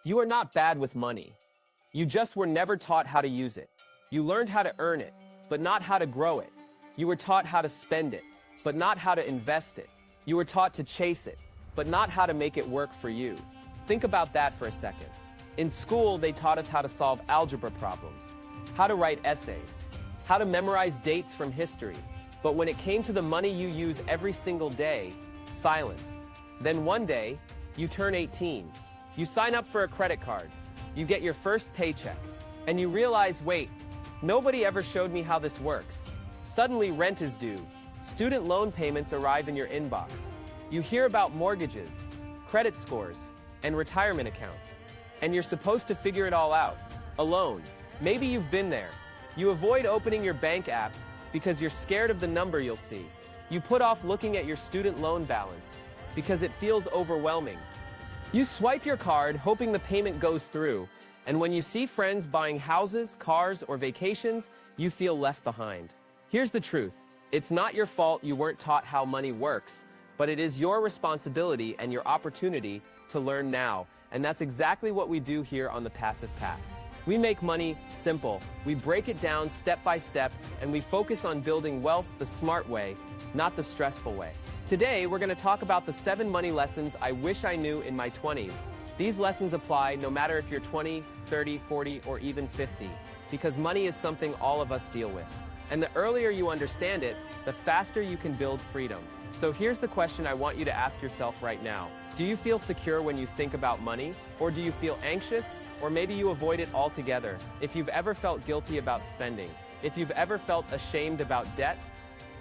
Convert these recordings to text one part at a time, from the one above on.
You are not bad with money. You just were never taught how to use it. You learned how to earn it, but not how to grow it. You were taught how to spend it, but not how to invest it. You were taught to chase it, but not how to make it work for you. Think about that for a second. In school, they taught us how to solve algebra problems, how to write essays, how to memorize dates from history. But when it came to the money you use every single day, silence. Then one day, you turn 18. You sign up for a credit card. You get your first paycheck. And you realize, wait, nobody ever showed me how this works. Suddenly rent is due. Student loan payments arrive in your inbox. You hear about mortgages, credit scores, and retirement accounts. And you're supposed to figure it all out, alone. Maybe you've been there. You avoid opening your bank app because you're scared of the number you'll see. You put off looking at your student loan balance because it feels overwhelming. You swipe your card hoping the payment goes through, and when you see friends buying houses, cars, or vacations, you feel left behind. Here's the truth. It's not your fault you weren't taught how money works, but it is your responsibility and your opportunity to learn now, and that's exactly what we do here on The Passive Path. We make money simple. We break it down step by step, and we focus on building wealth the smart way, not the stressful way. Today, we're going to talk about the 7 money lessons I wish I knew in my 20s. These lessons apply no matter if you're 20, 30, 40, or even 50, because money is something all of us deal with. And the earlier you understand it, the faster you can build freedom. So here's the question I want you to ask yourself right now. Do you feel secure when you think about money? Or do you feel anxious? Or maybe you avoid it altogether? If you've ever felt guilty about spending, if you've ever felt ashamed about debt,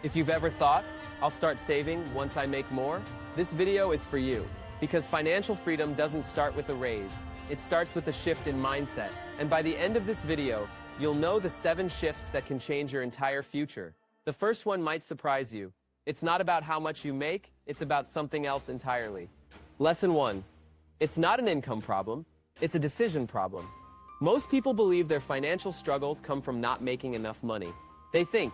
if you've ever thought, I'll start saving once I make more, this video is for you. Because financial freedom doesn't start with a raise. It starts with a shift in mindset. And by the end of this video, you'll know the 7 shifts that can change your entire future. The first one might surprise you. It's not about how much you make, it's about something else entirely. Lesson 1. It's not an income problem, it's a decision problem. Most people believe their financial struggles come from not making enough money. They think,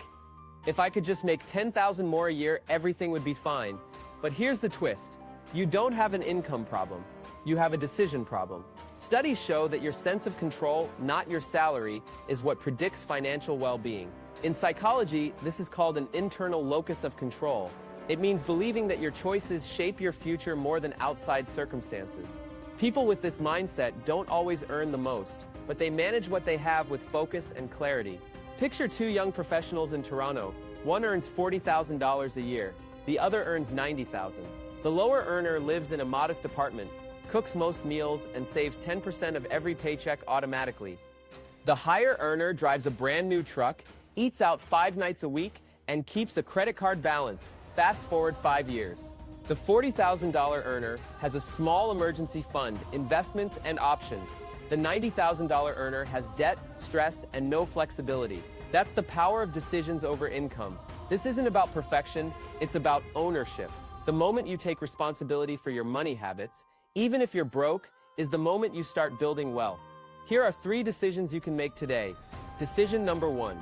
if I could just make $10,000 more a year, everything would be fine. But here's the twist. You don't have an income problem. You have a decision problem. Studies show that your sense of control, not your salary, is what predicts financial well-being. In psychology, this is called an internal locus of control. It means believing that your choices shape your future more than outside circumstances. People with this mindset don't always earn the most, but they manage what they have with focus and clarity. Picture 2 young professionals in Toronto. One earns $40,000 a year. The other earns $90,000. The lower earner lives in a modest apartment, cooks most meals, and saves 10% of every paycheck automatically. The higher earner drives a brand new truck, eats out 5 nights a week, and keeps a credit card balance. Fast forward 5 years. The $40,000 earner has a small emergency fund, investments, and options. The $90,000 earner has debt, stress, and no flexibility. That's the power of decisions over income. This isn't about perfection, it's about ownership. The moment you take responsibility for your money habits, even if you're broke, is the moment you start building wealth. Here are 3 decisions you can make today. Decision number 1.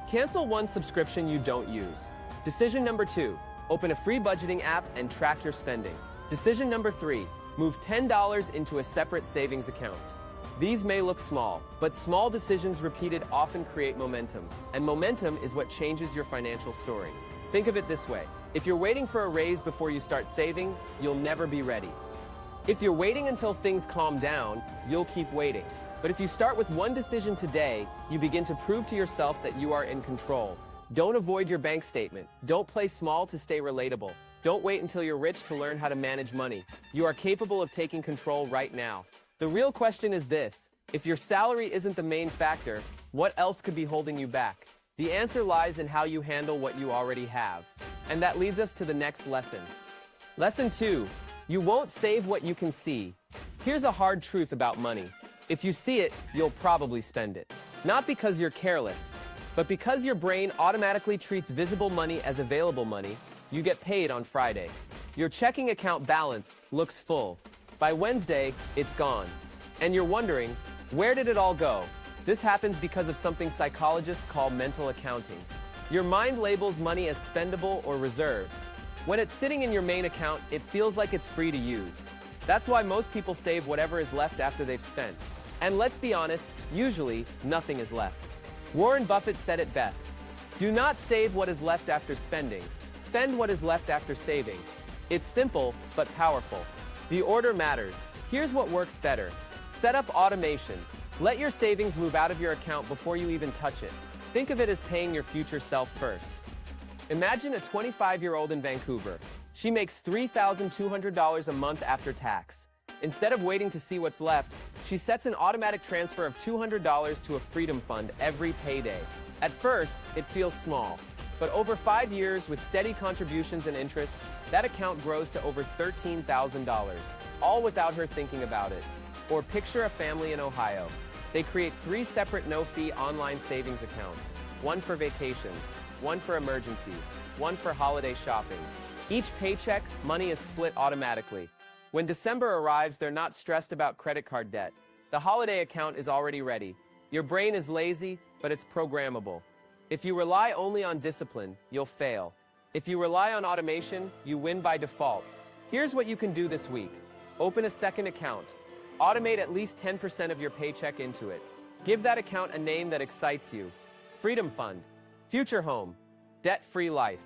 Cancel one subscription you don't use. Decision number 2. Open a free budgeting app and track your spending. Decision number 3. Move $10 into a separate savings account. These may look small, but small decisions repeated often create momentum. And momentum is what changes your financial story. Think of it this way. If you're waiting for a raise before you start saving, you'll never be ready. If you're waiting until things calm down, you'll keep waiting. But if you start with one decision today, you begin to prove to yourself that you are in control. Don't avoid your bank statement. Don't play small to stay relatable. Don't wait until you're rich to learn how to manage money. You are capable of taking control right now. The real question is this: if your salary isn't the main factor, what else could be holding you back? The answer lies in how you handle what you already have. And that leads us to the next lesson. Lesson 2. You won't save what you can see. Here's a hard truth about money. If you see it, you'll probably spend it. Not because you're careless, but because your brain automatically treats visible money as available money. You get paid on Friday. Your checking account balance looks full. By Wednesday, it's gone. And you're wondering, where did it all go? This happens because of something psychologists call mental accounting. Your mind labels money as spendable or reserved. When it's sitting in your main account, it feels like it's free to use. That's why most people save whatever is left after they've spent. And let's be honest, usually, nothing is left. Warren Buffett said it best. Do not save what is left after spending. Spend what is left after saving. It's simple, but powerful. The order matters. Here's what works better. Set up automation. Let your savings move out of your account before you even touch it. Think of it as paying your future self first. Imagine a 25-year-old in Vancouver. She makes $3,200 a month after tax. Instead of waiting to see what's left, she sets an automatic transfer of $200 to a freedom fund every payday. At first, it feels small, but over 5 years with steady contributions and interest, that account grows to over $13,000, all without her thinking about it. Or picture a family in Ohio. They create 3 separate no-fee online savings accounts, one for vacations, one for emergencies, one for holiday shopping. Each paycheck, money is split automatically. When December arrives, they're not stressed about credit card debt. The holiday account is already ready. Your brain is lazy, but it's programmable. If you rely only on discipline, you'll fail. If you rely on automation, you win by default. Here's what you can do this week. Open a second account. Automate at least 10% of your paycheck into it. Give that account a name that excites you. Freedom Fund, Future Home, Debt-Free Life.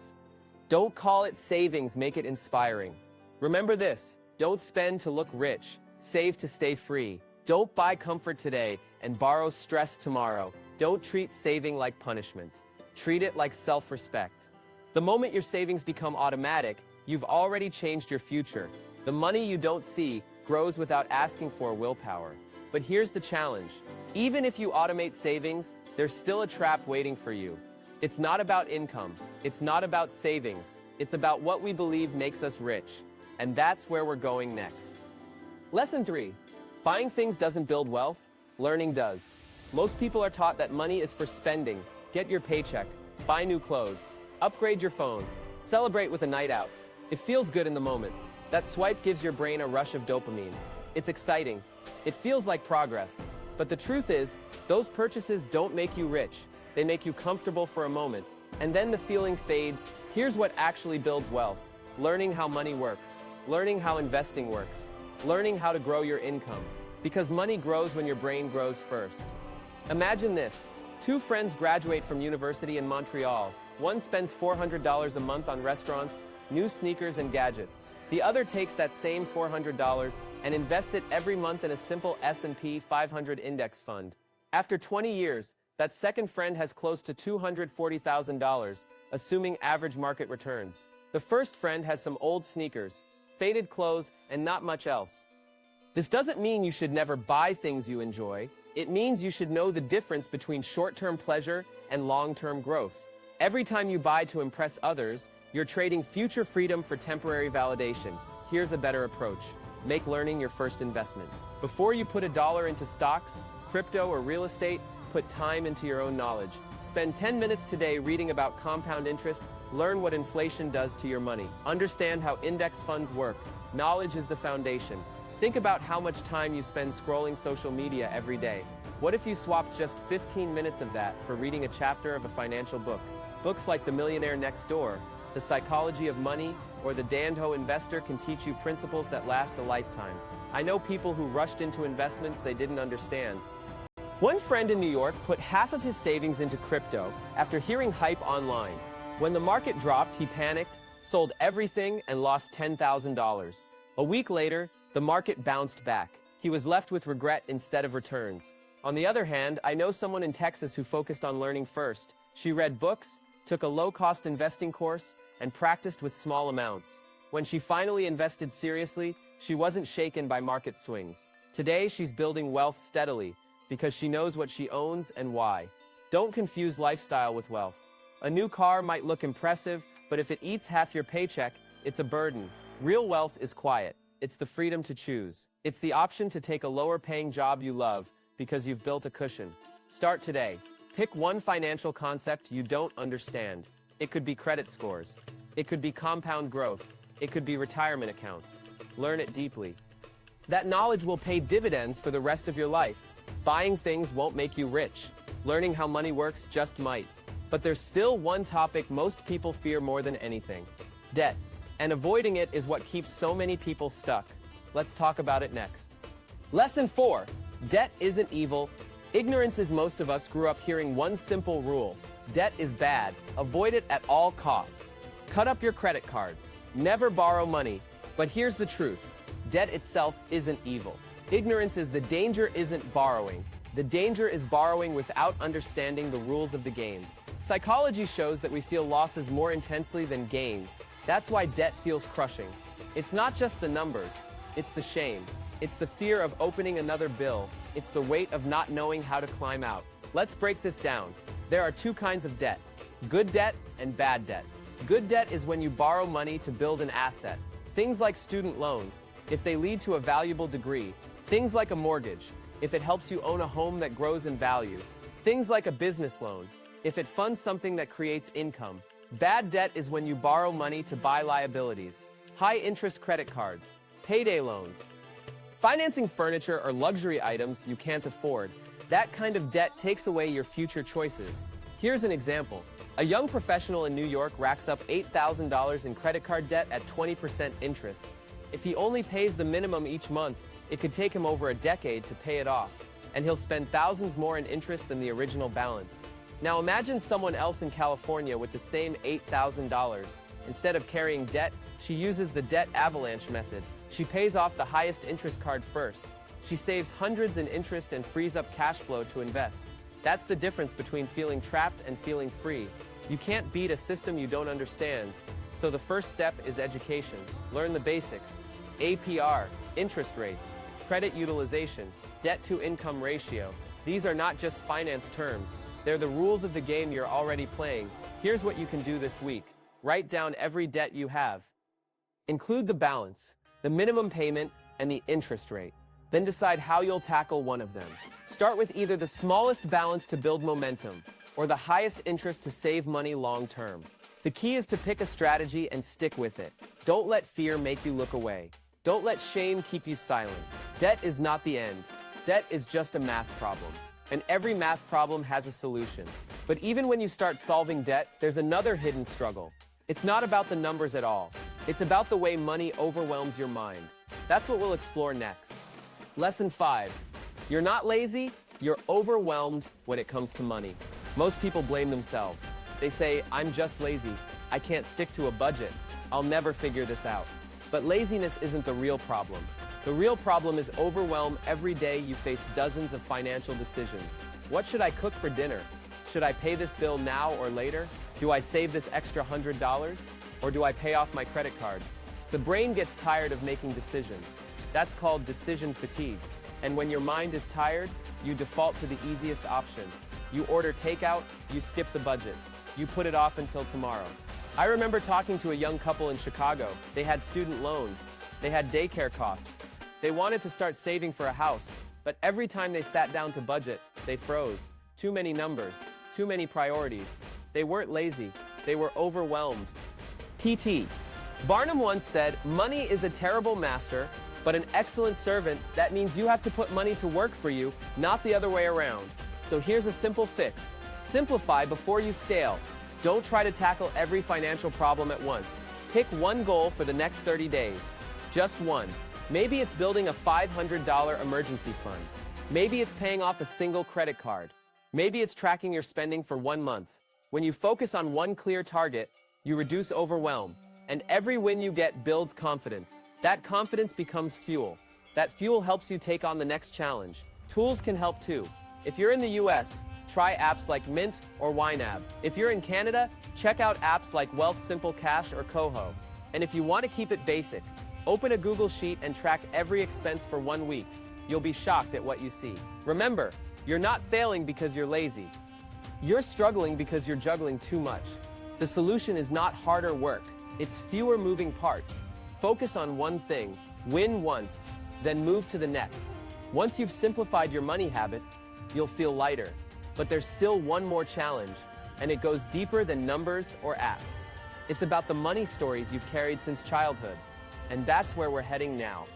Don't call it savings, make it inspiring. Remember this, don't spend to look rich, save to stay free. Don't buy comfort today and borrow stress tomorrow. Don't treat saving like punishment. Treat it like self-respect. The moment your savings become automatic, you've already changed your future. The money you don't see grows without asking for willpower. But here's the challenge. Even if you automate savings, there's still a trap waiting for you. It's not about income. It's not about savings. It's about what we believe makes us rich. And that's where we're going next. Lesson 3. Buying things doesn't build wealth. Learning does. Most people are taught that money is for spending. Get your paycheck. Buy new clothes. Upgrade your phone. Celebrate with a night out. It feels good in the moment. That swipe gives your brain a rush of dopamine. It's exciting. It feels like progress. But the truth is, those purchases don't make you rich. They make you comfortable for a moment. And then the feeling fades. Here's what actually builds wealth. Learning how money works. Learning how investing works. Learning how to grow your income. Because money grows when your brain grows first. Imagine this. 2 friends graduate from university in Montreal. One spends $400 a month on restaurants, new sneakers, and gadgets. The other takes that same $400 and invests it every month in a simple S&P 500 index fund. After 20 years, that second friend has close to $240,000, assuming average market returns. The first friend has some old sneakers, faded clothes, and not much else. This doesn't mean you should never buy things you enjoy. It means you should know the difference between short-term pleasure and long-term growth. Every time you buy to impress others, you're trading future freedom for temporary validation. Here's a better approach. Make learning your first investment. Before you put $1 into stocks, crypto, or real estate, put time into your own knowledge. Spend 10 minutes today reading about compound interest. Learn what inflation does to your money. Understand how index funds work. Knowledge is the foundation. Think about how much time you spend scrolling social media every day. What if you swapped just 15 minutes of that for reading a chapter of a financial book? Books like The Millionaire Next Door, The Psychology of Money, or The Damned Ho Investor can teach you principles that last a lifetime. I know people who rushed into investments they didn't understand. One friend in New York put half of his savings into crypto after hearing hype online. When the market dropped, he panicked, sold everything, and lost $10,000. A week later, the market bounced back. He was left with regret instead of returns. On the other hand, I know someone in Texas who focused on learning first. She read books, took a low-cost investing course, and practiced with small amounts. When she finally invested seriously, she wasn't shaken by market swings. Today, she's building wealth steadily because she knows what she owns and why. Don't confuse lifestyle with wealth. A new car might look impressive, but if it eats half your paycheck, it's a burden. Real wealth is quiet. It's the freedom to choose. It's the option to take a lower-paying job you love because you've built a cushion. Start today. Pick one financial concept you don't understand. It could be credit scores. It could be compound growth. It could be retirement accounts. Learn it deeply. That knowledge will pay dividends for the rest of your life. Buying things won't make you rich. Learning how money works just might. But there's still one topic most people fear more than anything: debt. And avoiding it is what keeps so many people stuck. Let's talk about it next. Lesson 4. Debt isn't evil. Ignorance is most of us grew up hearing one simple rule. Debt is bad. Avoid it at all costs. Cut up your credit cards. Never borrow money. But here's the truth. Debt itself isn't evil. Ignorance is the danger isn't borrowing. The danger is borrowing without understanding the rules of the game. Psychology shows that we feel losses more intensely than gains. That's why debt feels crushing. It's not just the numbers. It's the shame. It's the fear of opening another bill. It's the weight of not knowing how to climb out. Let's break this down. There are two kinds of debt: good debt and bad debt. Good debt is when you borrow money to build an asset. Things like student loans, if they lead to a valuable degree. Things like a mortgage, if it helps you own a home that grows in value. Things like a business loan, if it funds something that creates income. Bad debt is when you borrow money to buy liabilities. High-interest credit cards, payday loans. Financing furniture or luxury items you can't afford. That kind of debt takes away your future choices. Here's an example. A young professional in New York racks up $8,000 in credit card debt at 20% interest. If he only pays the minimum each month, it could take him over a decade to pay it off, and he'll spend thousands more in interest than the original balance. Now imagine someone else in California with the same $8,000. Instead of carrying debt, she uses the debt avalanche method. She pays off the highest interest card first. She saves hundreds in interest and frees up cash flow to invest. That's the difference between feeling trapped and feeling free. You can't beat a system you don't understand. So the first step is education. Learn the basics. APR, interest rates, credit utilization, debt-to-income ratio. These are not just finance terms. They're the rules of the game you're already playing. Here's what you can do this week. Write down every debt you have. Include the balance, the minimum payment, and the interest rate. Then decide how you'll tackle one of them. Start with either the smallest balance to build momentum, or the highest interest to save money long-term. The key is to pick a strategy and stick with it. Don't let fear make you look away. Don't let shame keep you silent. Debt is not the end. Debt is just a math problem. And every math problem has a solution. But even when you start solving debt, there's another hidden struggle. It's not about the numbers at all. It's about the way money overwhelms your mind. That's what we'll explore next. Lesson 5. You're not lazy, you're overwhelmed when it comes to money. Most people blame themselves. They say, I'm just lazy. I can't stick to a budget. I'll never figure this out. But laziness isn't the real problem. The real problem is overwhelm. Every day you face dozens of financial decisions. What should I cook for dinner? Should I pay this bill now or later? Do I save this extra $100? Or do I pay off my credit card? The brain gets tired of making decisions. That's called decision fatigue. And when your mind is tired, you default to the easiest option. You order takeout, you skip the budget. You put it off until tomorrow. I remember talking to a young couple in Chicago. They had student loans. They had daycare costs. They wanted to start saving for a house, but every time they sat down to budget, they froze. Too many numbers, too many priorities. They weren't lazy, they were overwhelmed. PT. Barnum once said, money is a terrible master, but an excellent servant. That means you have to put money to work for you, not the other way around. So here's a simple fix. Simplify before you scale. Don't try to tackle every financial problem at once. Pick one goal for the next 30 days. Just one. Maybe it's building a $500 emergency fund. Maybe it's paying off a single credit card. Maybe it's tracking your spending for 1 month. When you focus on one clear target, you reduce overwhelm. And every win you get builds confidence. That confidence becomes fuel. That fuel helps you take on the next challenge. Tools can help too. If you're in the US, try apps like Mint or YNAB. If you're in Canada, check out apps like Wealth Simple Cash or Coho. And if you want to keep it basic, open a Google Sheet and track every expense for 1 week. You'll be shocked at what you see. Remember, you're not failing because you're lazy. You're struggling because you're juggling too much. The solution is not harder work. It's fewer moving parts. Focus on one thing, win once, then move to the next. Once you've simplified your money habits, you'll feel lighter. But there's still one more challenge, and it goes deeper than numbers or apps. It's about the money stories you've carried since childhood. And that's where we're heading now.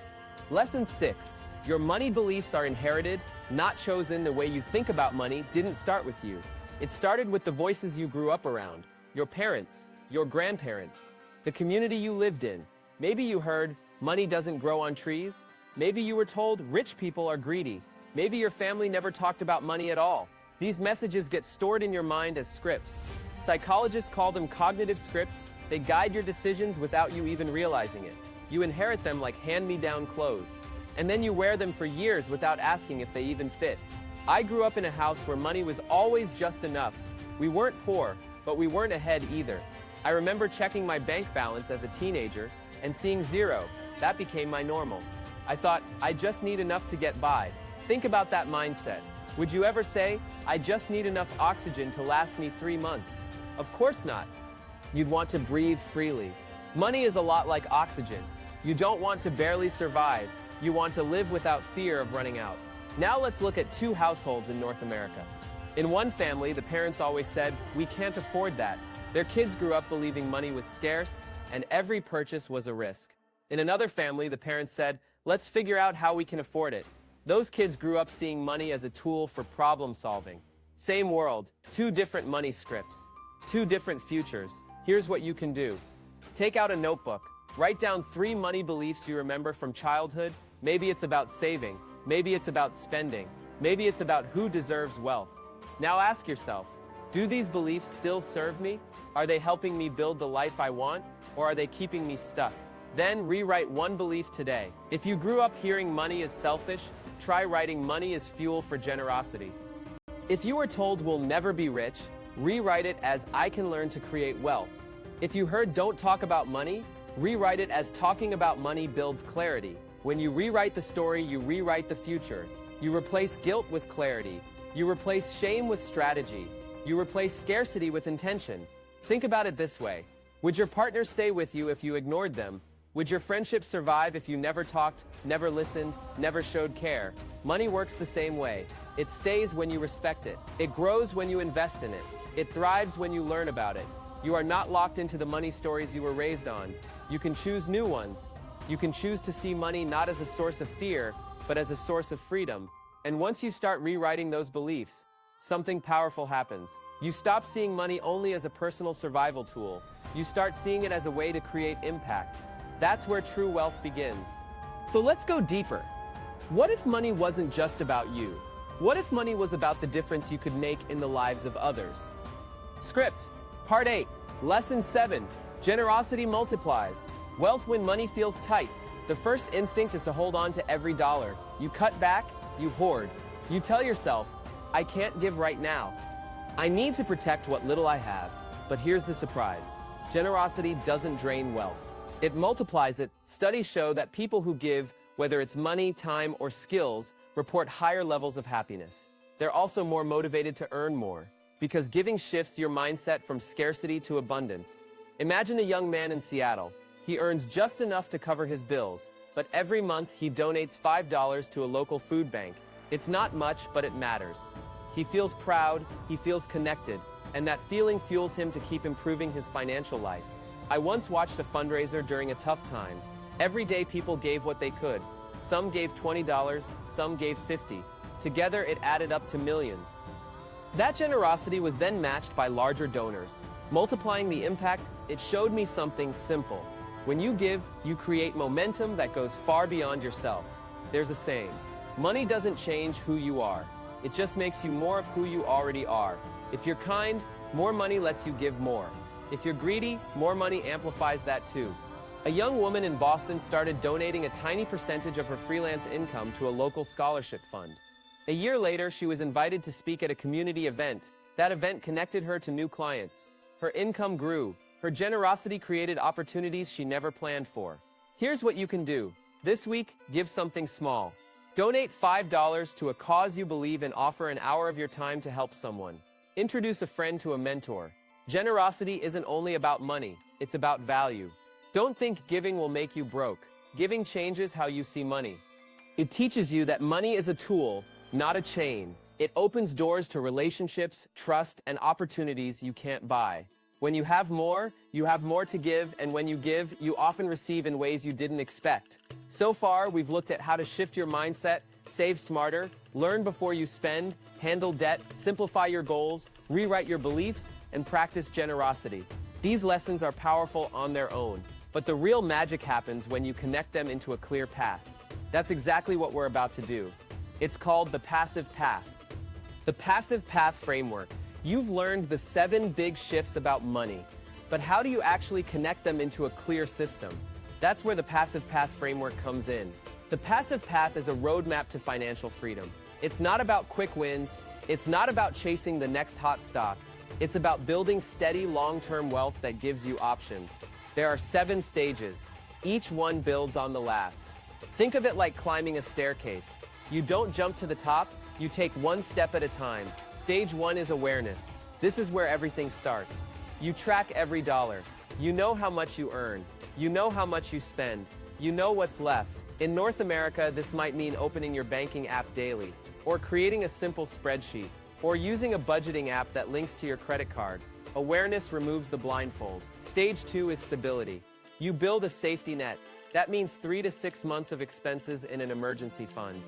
Lesson 6. Your money beliefs are inherited, not chosen. The way you think about money didn't start with you. It started with the voices you grew up around. Your parents, your grandparents, the community you lived in. Maybe you heard, money doesn't grow on trees? Maybe you were told rich people are greedy. Maybe your family never talked about money at all. These messages get stored in your mind as scripts. Psychologists call them cognitive scripts. They guide your decisions without you even realizing it. You inherit them like hand-me-down clothes. And then you wear them for years without asking if they even fit. I grew up in a house where money was always just enough. We weren't poor, but we weren't ahead either. I remember checking my bank balance as a teenager and seeing zero. That became my normal. I thought, I just need enough to get by. Think about that mindset. Would you ever say, I just need enough oxygen to last me 3 months? Of course not. You'd want to breathe freely. Money is a lot like oxygen. You don't want to barely survive. You want to live without fear of running out. Now let's look at 2 households in North America. In one family, the parents always said, we can't afford that. Their kids grew up believing money was scarce, and every purchase was a risk. In another family, the parents said, let's figure out how we can afford it. Those kids grew up seeing money as a tool for problem solving. Same world, 2 different money scripts, 2 different futures. Here's what you can do. Take out a notebook. Write down 3 money beliefs you remember from childhood. Maybe it's about saving. Maybe it's about spending. Maybe it's about who deserves wealth. Now ask yourself, do these beliefs still serve me? Are they helping me build the life I want? Or are they keeping me stuck? Then rewrite 1 belief today. If you grew up hearing money is selfish, try writing money is fuel for generosity. If you were told we'll never be rich, rewrite it as I can learn to create wealth. If you heard don't talk about money, rewrite it as talking about money builds clarity. When you rewrite the story, you rewrite the future. You replace guilt with clarity. You replace shame with strategy. You replace scarcity with intention. Think about it this way. Would your partner stay with you if you ignored them? Would your friendship survive if you never talked, never listened, never showed care? Money works the same way. It stays when you respect it. It grows when you invest in it. It thrives when you learn about it. You are not locked into the money stories you were raised on. You can choose new ones. You can choose to see money not as a source of fear, but as a source of freedom. And once you start rewriting those beliefs, something powerful happens. You stop seeing money only as a personal survival tool. You start seeing it as a way to create impact. That's where true wealth begins. So let's go deeper. What if money wasn't just about you? What if money was about the difference you could make in the lives of others? Script, Part 8, Lesson 7, Generosity multiplies. Wealth when money feels tight. The first instinct is to hold on to every dollar. You cut back, you hoard. You tell yourself, I can't give right now. I need to protect what little I have. But here's the surprise. Generosity doesn't drain wealth. It multiplies it. Studies show that people who give, whether it's money, time, or skills, report higher levels of happiness. They're also more motivated to earn more, because giving shifts your mindset from scarcity to abundance. Imagine a young man in Seattle. He earns just enough to cover his bills, but every month he donates $5 to a local food bank. It's not much, but it matters. He feels proud, he feels connected, and that feeling fuels him to keep improving his financial life. I once watched a fundraiser during a tough time. Every day people gave what they could. Some gave $20, some gave $50. Together it added up to millions. That generosity was then matched by larger donors. Multiplying the impact, it showed me something simple. When you give, you create momentum that goes far beyond yourself. There's a saying, money doesn't change who you are. It just makes you more of who you already are. If you're kind, more money lets you give more. If you're greedy, more money amplifies that too. A young woman in Boston started donating a tiny percentage of her freelance income to a local scholarship fund. A year later, she was invited to speak at a community event. That event connected her to new clients. Her income grew. Her generosity created opportunities she never planned for. Here's what you can do. This week, give something small. Donate $5 to a cause you believe in. Offer an hour of your time to help someone. Introduce a friend to a mentor. Generosity isn't only about money, it's about value. Don't think giving will make you broke. Giving changes how you see money. It teaches you that money is a tool, not a chain. It opens doors to relationships, trust, and opportunities you can't buy. When you have more to give, and when you give, you often receive in ways you didn't expect. So far, we've looked at how to shift your mindset, save smarter, learn before you spend, handle debt, simplify your goals, rewrite your beliefs, and practice generosity. These lessons are powerful on their own. But the real magic happens when you connect them into a clear path. That's exactly what we're about to do. It's called the passive path. The passive path framework. You've learned the 7 big shifts about money, but how do you actually connect them into a clear system? That's where the passive path framework comes in. The passive path is a roadmap to financial freedom. It's not about quick wins. It's not about chasing the next hot stock. It's about building steady, long-term wealth that gives you options. There are 7 stages. Each one builds on the last. Think of it like climbing a staircase. You don't jump to the top, you take one step at a time. Stage 1 is awareness. This is where everything starts. You track every dollar. You know how much you earn. You know how much you spend. You know what's left. In North America, this might mean opening your banking app daily, or creating a simple spreadsheet, or using a budgeting app that links to your credit card. Awareness removes the blindfold. Stage 2 is stability. You build a safety net. That means 3 to 6 months of expenses in an emergency fund.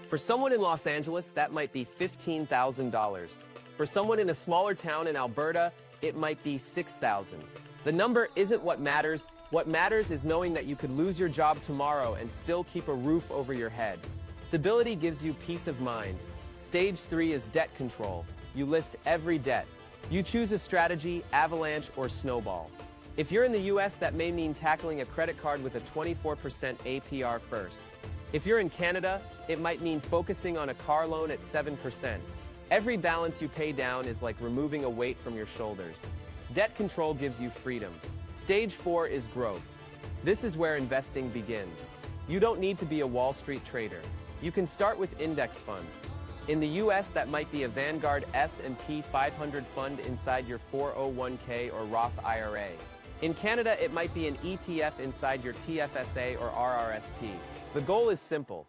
For someone in Los Angeles, that might be $15,000. For someone in a smaller town in Alberta, it might be $6,000. The number isn't what matters. What matters is knowing that you could lose your job tomorrow and still keep a roof over your head. Stability gives you peace of mind. Stage 3 is debt control. You list every debt. You choose a strategy, avalanche or snowball. If you're in the US, that may mean tackling a credit card with a 24% APR first. If you're in Canada, it might mean focusing on a car loan at 7%. Every balance you pay down is like removing a weight from your shoulders. Debt control gives you freedom. Stage 4 is growth. This is where investing begins. You don't need to be a Wall Street trader. You can start with index funds. In the US, that might be a Vanguard S&P 500 fund inside your 401k or Roth IRA. In Canada, it might be an ETF inside your TFSA or RRSP. The goal is simple.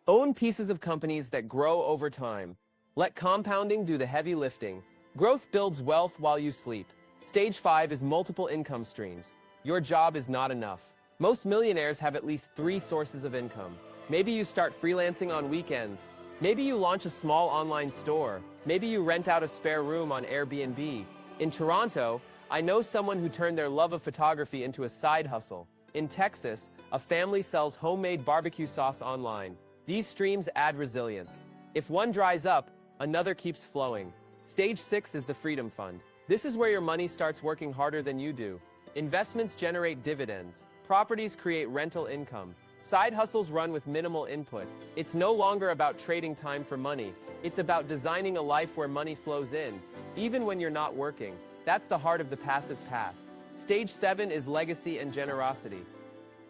Own pieces of companies that grow over time. Let compounding do the heavy lifting. Growth builds wealth while you sleep. Stage 5 is multiple income streams. Your job is not enough. Most millionaires have at least 3 sources of income. Maybe you start freelancing on weekends. Maybe you launch a small online store. Maybe you rent out a spare room on Airbnb. In Toronto, I know someone who turned their love of photography into a side hustle. In Texas, a family sells homemade barbecue sauce online. These streams add resilience. If one dries up, another keeps flowing. Stage 6 is the Freedom Fund. This is where your money starts working harder than you do. Investments generate dividends. Properties create rental income. Side hustles run with minimal input. It's no longer about trading time for money. It's about designing a life where money flows in, even when you're not working. That's the heart of the passive path. Stage 7 is legacy and generosity.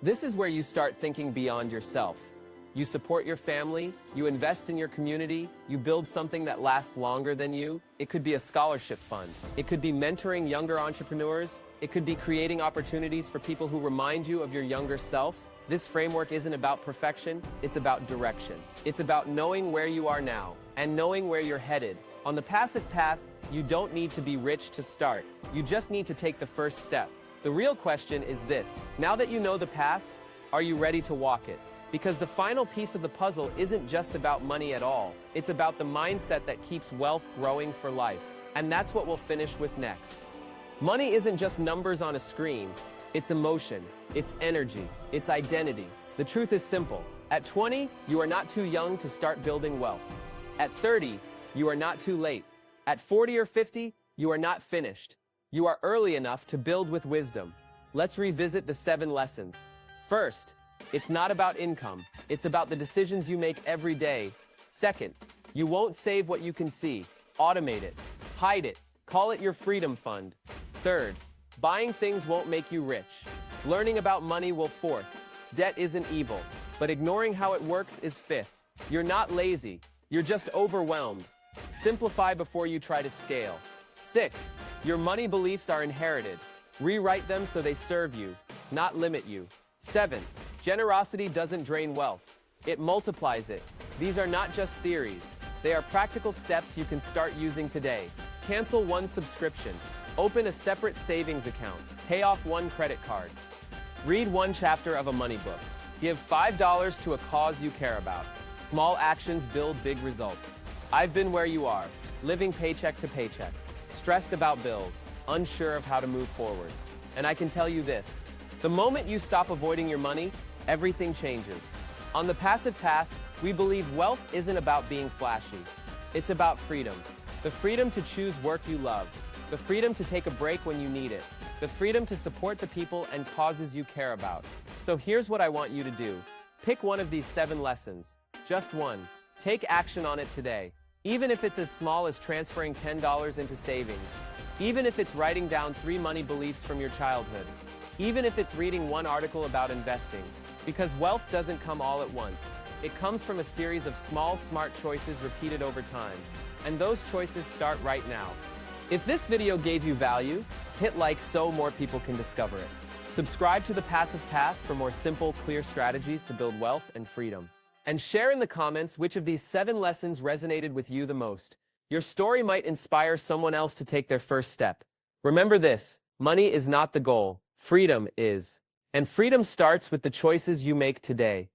This is where you start thinking beyond yourself. You support your family, you invest in your community, you build something that lasts longer than you. It could be a scholarship fund. It could be mentoring younger entrepreneurs. It could be creating opportunities for people who remind you of your younger self. This framework isn't about perfection, it's about direction. It's about knowing where you are now and knowing where you're headed. On the passive path, you don't need to be rich to start. You just need to take the first step. The real question is this: now that you know the path, are you ready to walk it? Because the final piece of the puzzle isn't just about money at all. It's about the mindset that keeps wealth growing for life. And that's what we'll finish with next. Money isn't just numbers on a screen. It's emotion, it's energy, it's identity. The truth is simple. At 20, you are not too young to start building wealth. At 30, you are not too late. At 40 or 50, you are not finished. You are early enough to build with wisdom. Let's revisit the 7 lessons. First, it's not about income. It's about the decisions you make every day. Second, you won't save what you can see. Automate it. Hide it. Call it your freedom fund. Third, buying things won't make you rich. Learning about money will. Fourth, debt isn't evil, but ignoring how it works is. Fifth, you're not lazy. You're just overwhelmed. Simplify before you try to scale. Sixth, your money beliefs are inherited. Rewrite them so they serve you, not limit you. Seventh, generosity doesn't drain wealth. It multiplies it. These are not just theories. They are practical steps you can start using today. Cancel one subscription. Open a separate savings account. Pay off one credit card. Read one chapter of a money book. Give $5 to a cause you care about. Small actions build big results. I've been where you are, living paycheck to paycheck, stressed about bills, unsure of how to move forward. And I can tell you this, The moment you stop avoiding your money, everything changes. On the passive path, we believe wealth isn't about being flashy. It's about freedom. The freedom to choose work you love. The freedom to take a break when you need it. The freedom to support the people and causes you care about. So here's what I want you to do. Pick one of these 7 lessons. Just one. Take action on it today. Even if it's as small as transferring $10 into savings. Even if it's writing down 3 money beliefs from your childhood. Even if it's reading one article about investing. Because wealth doesn't come all at once. It comes from a series of small, smart choices repeated over time. And those choices start right now. If this video gave you value, hit like so more people can discover it. Subscribe to The Passive Path for more simple, clear strategies to build wealth and freedom. And share in the comments which of these 7 lessons resonated with you the most. Your story might inspire someone else to take their first step. Remember this, money is not the goal, freedom is. And freedom starts with the choices you make today.